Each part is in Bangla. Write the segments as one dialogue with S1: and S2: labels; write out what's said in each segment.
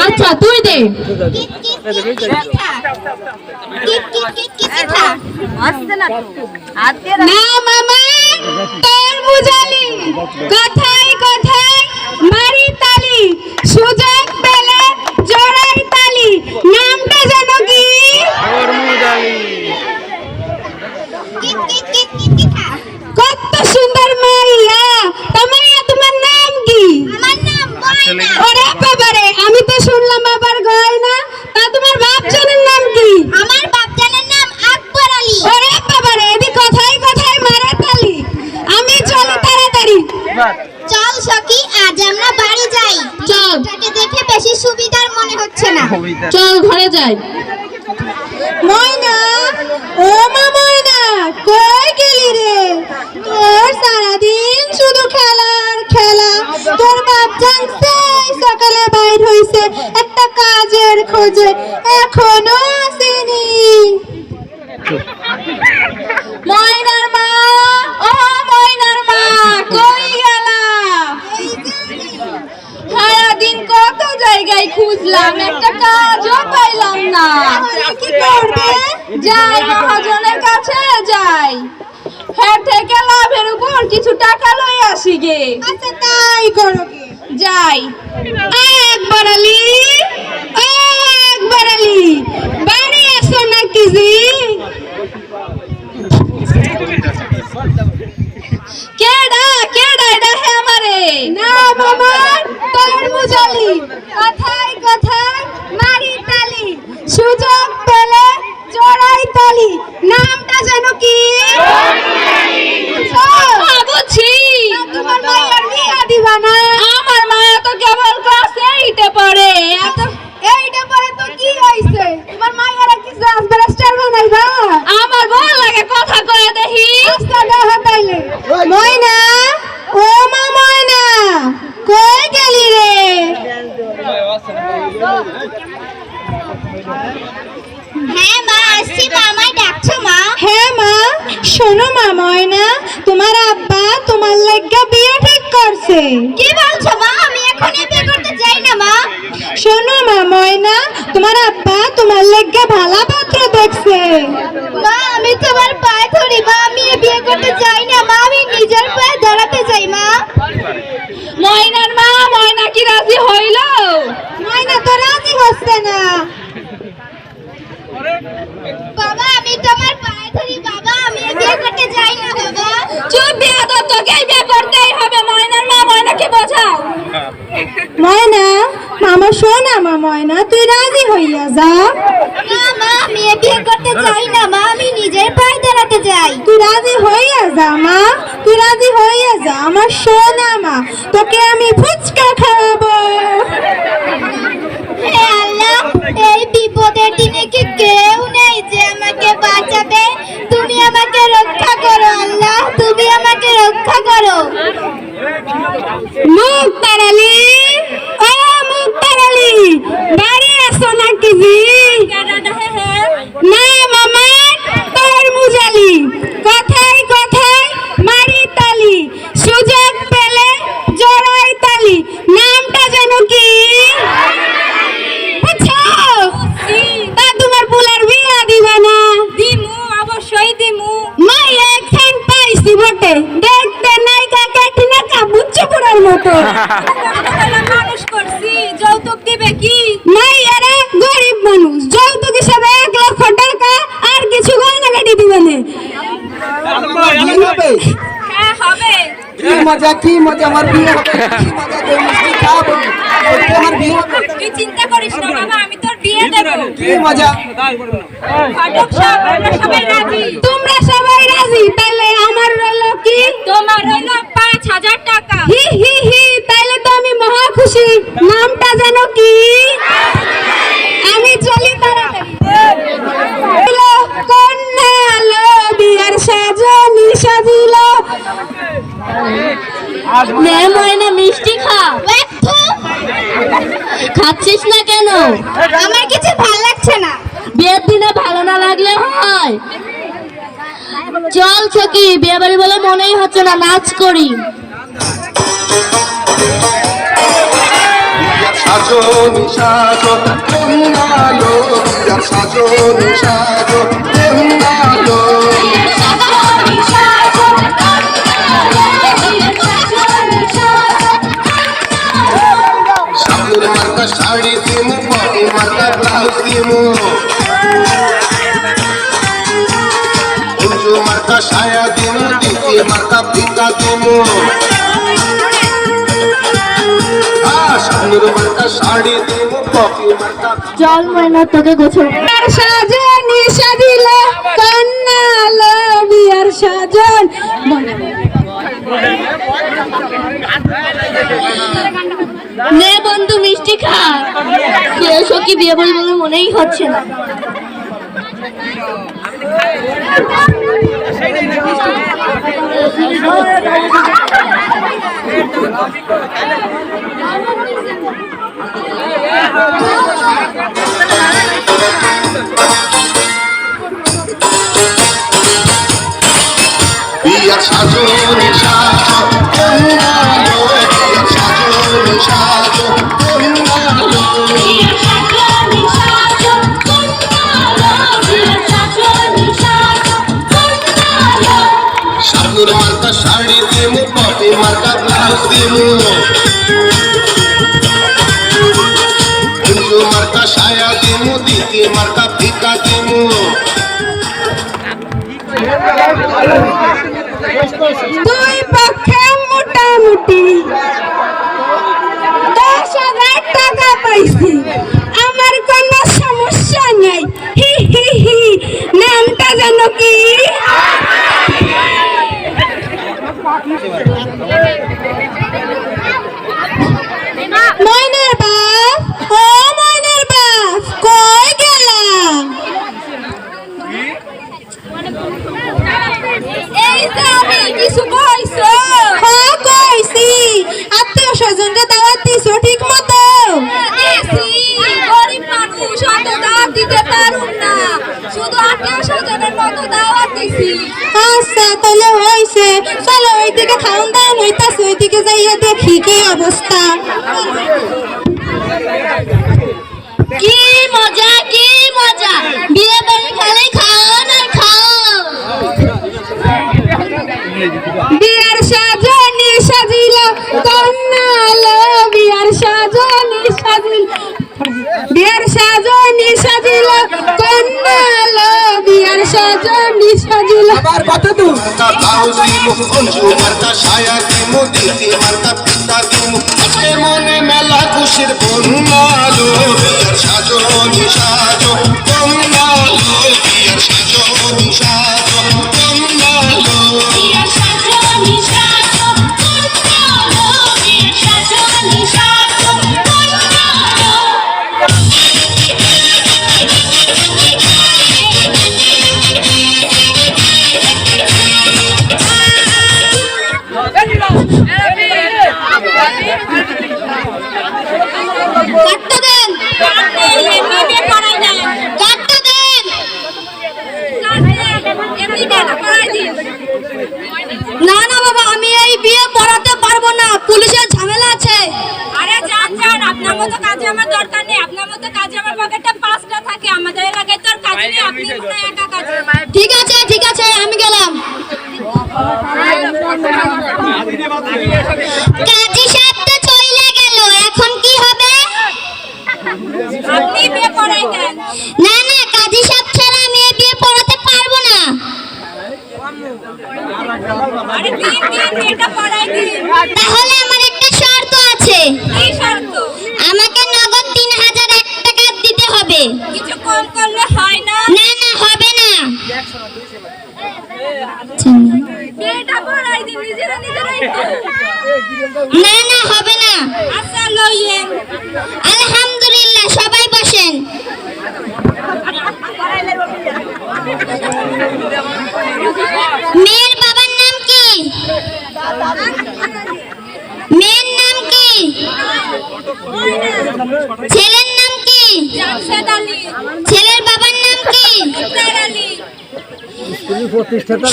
S1: আচ্ছা তুই দে। না মামা তোর বুঝালি কথায় কথায় মারি তালি সুযোগ পেলে জোড়াই তালি নামটা জানো কি? কত সুন্দর মাইয়া তোমার তোমার নাম কি? আমার নাম ময়না। ওরে বাবারে আমি তো শুনলাম আবার গয়না। তা তোমার বাপজানের নাম কি? আমার বাপজানের নাম আকবর আলী। ওরে বাবারে এদি কথায় কথায় মারে তালি। আমি চলি তাড়াতাড়ি।
S2: চল সখী আজ আমরা বাড়ি যাই।
S1: চল।
S2: এটাকে দেখে বেশি সুবিধার মনে হচ্ছে না।
S1: চল ঘরে যাই।
S3: ময়না ও মা ময়না কই গেলি রে? তোর সারাদিন শুধু খেলার খেলা। তোর বাপ জানছে সকালে বাইর হইছে একটা কাজের খোঁজে এখনো আসেনি।
S1: ময়নার মা ও ময়নার মা কই গেলা? সারাদিন কত জায়গায় খুঁজলাম একটা কাজও পাইলাম না।
S3: কি করবে?
S1: যাই মহাজনের কাছে যাই, হ্যাঁ থেকে লাভের উপর কিছু টাকা লই আসি গে।
S3: আচ্ছা তাই করো গে।
S1: যাই। একবার আলী একবার আলী বাড়ি আসো নাকি জি? কেডা কেডা এটা হে আমারে?
S3: না মামা তোর মুজালি কথায় কথায় মারি তালি সুযোগ পেলে জোড়াই তালি নামটা জানো কি?
S1: বুঝছি।
S3: তোমার মায়ের বিয়া দিবা না?
S1: আমার মায়া তো কেবল ক্লাস 8 পড়ে।
S3: এইটা পরে তো কি হইছে? তোমার মায়ের কি জাজ ব্যারিস্টার বানাইবা?
S1: আমার বল লাগে কথা কয়ে দেখি।
S3: আচ্ছা দেখা তাইলে। ময়না ও মা ময়না কই গেলি রে?
S2: হ্যাঁ মা আসছি। মা আমায় ডাকছো মা?
S3: হ্যাঁ মা শোনো মা ময়না তোমার আব্বা তোমার লাগা বিয়ে ঠিক করছে।
S2: কি বলছো মা? আমি এখনই বিয়ে করতে চাই না মা।
S3: শোনো মা ময়না তোমার আব্বা তোমার লাগা ভালো পাত্র দেখছে।
S2: মা আমি তোমার পায়ে ধরি মা। আমি বিয়ে করতে চাই না মা। আমি নিজের পায়ে দাঁড়াতে চাই মা।
S1: ময়নার মা ময়না কি রাজি হইল?
S3: ময়না তো রাজি হচ্ছে না।
S2: বাবা আমি তোমার পায়ে ধরি বাবা। আমি বিয়ে করতে চাই না বাবা।
S1: চুপ বিয়া তো তোকে বিয়ে করতেই হবে। ময়নার মা ময়নাকে বোঝাও।
S3: ময়না মামা শোনা মা ময়না তুই রাজি হইয়া যা।
S2: না মা আমি বিয়ে করতে চাই না মা। আমি নিজের পায়ে দাঁড়াতে চাই।
S3: তুই রাজি হইয়া যা মা তুই রাজি হইয়া যা আমার সোনা মা তোকে আমি ফুচকা খাওয়াবো।
S2: হে আল্লাহ এই বিপদের দিনে কি কেউ নেই যে আমাকে বাঁচাবে? তুমি আমাকে রক্ষা করো আল্লাহ। তুমি আমাকে রক্ষা করো।
S3: মুক্তার আলী ও মুক্তার আলী বাড়ি আসো নাকি জি? না মামা তোর মুজালি কথায় কথায় মারি তালি সুযোগ পেলে জোড়াই তালি নামটা জানো কি? বুঝছো? তা তোমার বুলার বিয়া দিবা না?
S1: দিমু অবশ্যই দিমু।
S3: মাই একখান পাইছি বটে দেখতে নাই কাকা কিনা কাবুচ্চ পড়ার মতো।
S1: মানুষ করছি যৌতুক দিবে কি?
S3: নাই এরা গরিব মানুষ যৌতুক হিসাবে 1 লক্ষ টাকা আর কিছু গয়নাগাটি দিবে না।
S1: হ্যাঁ হবে।
S4: কি মজা আমার বিয়ে হবে। কি মজা দই মিষ্টি খাবো। আমার বিয়ে হবে।
S1: তুই চিন্তা করিস না বাবা আমি তোর বিয়ে দেব।
S4: কি মজা।
S1: ফটক সব আমরা সবাই রাজি।
S3: তোমরা সবাই রাজি তাইলে আমার রইল কি?
S1: তোমার হইল 5000 টাকা।
S3: হি হি হি তাইলে তো আমি মহা খুশি। নামটা জানো কি? আমি চলি তাড়াতাড়ি। কন্যা লো বিয়ার সাজনি সাজিল।
S1: নে ময়না মিষ্টি খা। খাচ্ছিস না কেন?
S2: আমার কিছু ভালো লাগছে না।
S1: বিয়ের দিনে ভালো না লাগলে হয়? চল ছকি বিয়ে বাড়ি বলে মনেই হচ্ছে না নাচ করি।
S5: সাজনি সাজো কন্যালো বিয়ার সাজনি সাজো কন্যালো সামনের মার্কা শাড়ি দিমু পটি মার্কা ব্লাউজ দিমু উঁচু মার্কা সায়া দিমু দিদি মার্কা ফিতা দিমু সামনের মার্কা শাড়ি দিমু পটি মার্কা
S2: জল ময়না তোকে গোছল
S3: বিয়ার সাজনি সাজিল কন্যা লো বিয়ার সাজন
S2: নে বন্ধু মিষ্টি খা সখী বিয়ে বলি বলে মনেই হচ্ছে না
S5: বিয়ার সাজনি সাজো কন্যালো বিয়ার সাজনি সাজো কন্যালো সামনের মার্কা শাড়ি দিমু পটি মার্কা ব্লাউজ দিমু উঁচু মার্কা সায়া দিমু দিদি মার্কা ফিতা দিমু
S3: দুই পক্ষে মোটামুটি 10,000 টাকা পাইছি আমার কোনো সমস্যা নেই হি হি হি নামটা জানো কি ময়নার বাপ ও ময়নার বাপ কই গেলা
S2: এই যে আমি কিছু কইছো
S3: হ্যাঁ কইছি আত্মীয় স্বজনরা দাওয়াত দিছো ঠিক মতো
S2: দিছি গরিব মানুষ অত দাওয়াত দিতে পারুম না শুধু আত্মীয় স্বজনের মতো দাওয়াত দিছি
S3: আচ্ছা তাহলে হইছে চলো ওইদিকে খাওন দাওয়ান হইতাছে ওইদিকে যাইয়া দেখি কি অবস্থা
S2: কি মজা বিয়ে বাড়ি খালি খাও না খাও
S3: বিয়ার সাজনি সাজিল কন্যা লো বিয়ার সাজনি সাজিল বিয়ার সাজনি সাজিল কন্যা লো বিয়ার সাজনি সাজিল
S4: আবার কত দূর
S5: মার্কা ব্লাউজ দিমু উঁচু মার্কা সায়া দিমু দিদি মার্কা ফিতা দিমু আজকে মনে মেলা খুশির বন্যালো বিয়ার সাজনি সাজো কন্যালো বিয়ার সাজনি সাজো কন্যালো
S2: কাটতে দেন এমনিতে পড়াই দেন কাটতে দেন এমনিতে পড়াই দিন না না বাবা আমি এই বিয়ে পড়াতে পারবো না পুলিশের ঝামেলা আছে আরে যান যান আপনার মতো কাজে আমার দরকার নেই আপনার মতো কাজে আমার পকেটে 5টা থাকে আমাদের এলাকায় তোর কাজ নেই আপনি মনে একা কাজ ঠিক আছে আমি গেলাম কাজী সাহেব তো চলে গেল এখন কি হবে আপনি বিয়ে পড়াই দেন না না কাজী সাহেব ছাড়া আমি এই বিয়ে পড়াতে পারবো না আরে দিন এটা পড়াই দিন তাহলে আমার একটা শর্ত আছে কি শর্ত আমাকে নগদ 3,001 টাকা দিতে হবে কিছু কম করলে হয় না না না হবে না বিয়েটা পড়াই দিন নিজেরাই না না হবে না আচ্ছা লইয়েন আলহামদুলিল্লাহ সবাই বসেন মেয়ের বাবার নাম কি মেয়ের নাম কি ছেলের নাম কি ছেলের বাবার নাম কি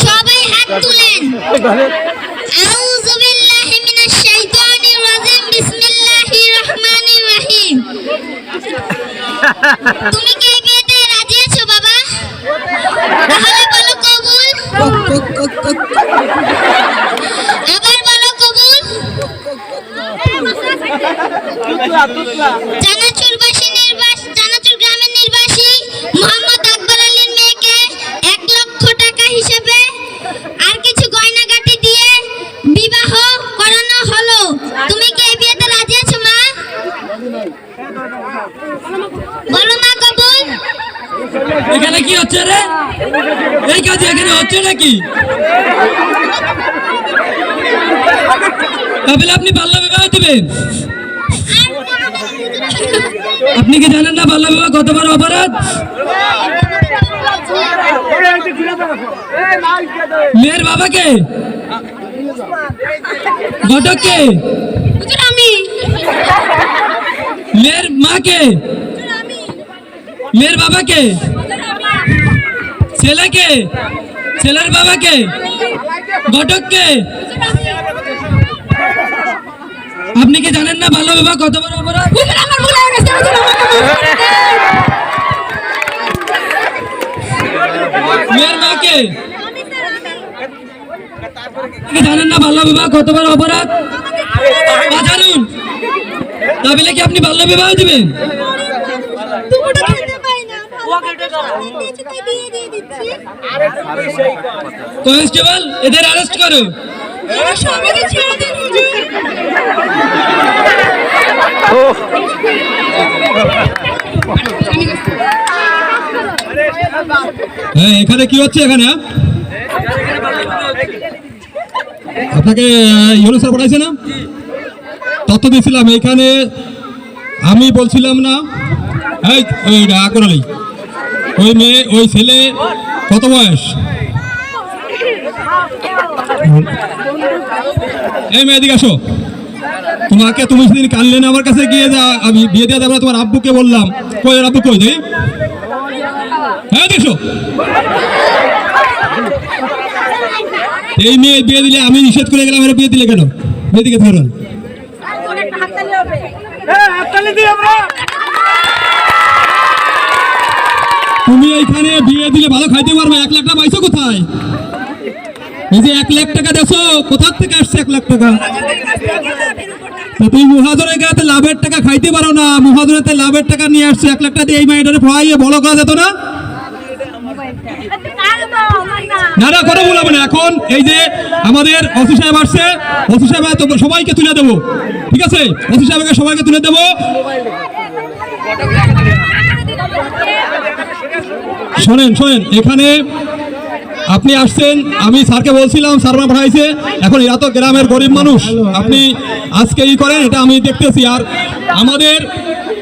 S2: সবাই হাত তুলেন আউযু বিল্লাহি মিনাশ শাইতানির রাজিম বিসমিল্লাহির রহমানির রহিম তুমি কি এই বিয়েতে রাজি আছো বাবা? তাহলে বলো কবুল। আবার বলো কবুল। চানাচুর গ্রামের নির্বাসী মোহাম্মদ আকবর আলীর মেয়েকে 1 লক্ষ টাকা হিসেবে আর কিছু গয়নাগাটি দিয়ে বিবাহ করানো হলো। তুমি কি এই বিয়েতে রাজি আছো মা? বলো মা কবুল।
S6: এখানে কি হচ্ছে রে? এই কাজ এখানে হচ্ছে নাকি? তাহলে আপনি বাল্য বিবাহ দিবেন? আপনি কি জানেন না বাল্য বিবাহ কত বড় অপরাধ? মেয়ের বাবাকে, ঘটককে,
S2: আমি
S6: মেয়ের মাকে, মেয়ের বাবাকে, ছেলেকে, ছেলের বাবাকে, ঘটককে। আপনি কি জানেন না বাল্য বিবাহ কত বড় অপরাধ?
S2: আমার ভুল হয়ে গেছে।
S6: মেয়ের মাকে কি জানেন না বাল্য বিবাহ কত বড় অপরাধ? জানুন, তাহলে কি আপনি বাল্য বিবাহ দিবেন? কনস্টেবল, এদের অ্যারেস্ট করো। হ্যাঁ, এখানে কি হচ্ছে? এখানে আপনাকে ইউনুস স্যার পড়াইছে না? তথ্য দিয়েছিলাম। এখানে আমি বলছিলাম না ওই আকবর আলী, ওই মেয়ে, ওই ছেলে কত বয়স? এই মেয়ে এদিকে আসো। তোমাকে তুমি সেদিন কানলে না আমার কাছে গিয়ে যা আমি বিয়ে দিয়ে দেবো, তোমার আব্বুকে বললাম। কই ওর আব্বু কই? দেখি। হ্যাঁ দেখো, এই মেয়ে বিয়ে দিলে আমি নিষেধ করে গেলাম, এর বিয়ে দিলে কেন? বিয়ে দিকে ধরুন। তুমি এইখানে বিয়ে দিলে ভালো খাইতে পারবে। 1 লাখ টাকা পাইছো কোথায়? এই যে 1 লাখ টাকা দেছো, কোথার থেকে আসছে 1 লাখ টাকা? তুমি মহাজনের কাছে লাভের টাকা খাইতে পারো না, মহাজনের লাভের টাকা নিয়ে আসছে। 1 লাখ টাকা দিয়ে এই মাইটারে পড়াইয়ে বড় করা যেত না? না না, কথা বলবো না। এখন এই যে আমাদের ওসি সাহেব আসছে, ওসি সাহেব সবাইকে তুলে দেবো, ঠিক আছে? ওসি সাহেবকে সবাইকে তুলে দেবো। শোনেন শোনেন, এখানে আপনি আসছেন, আমি স্যারকে বলছিলাম, স্যার মা পাঠাইছে। এখন এরা তো গ্রামের গরিব মানুষ, আপনি আজকে ই করেন, এটা আমি দেখতেছি। আর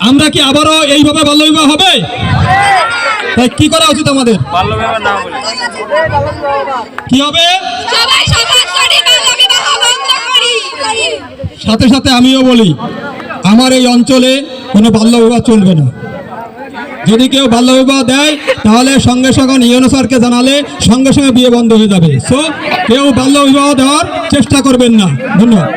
S6: আমরা কি আবারও এইভাবে বাল্য বিবাহ হবে? তাই কি করা উচিত আমাদের? কি হবে? সাথে সাথে আমিও বলি, আমার এই অঞ্চলে কোনো বাল্য বিবাহ চলবে না। যদি কেউ বাল্য বিবাহ দেয় তাহলে সঙ্গে সঙ্গে ইউনুস স্যারকে জানালে সঙ্গে সঙ্গে বিয়ে বন্ধ হয়ে যাবে। সো কেউ বাল্য বিবাহ দেওয়ার চেষ্টা করবেন না। ধন্যবাদ।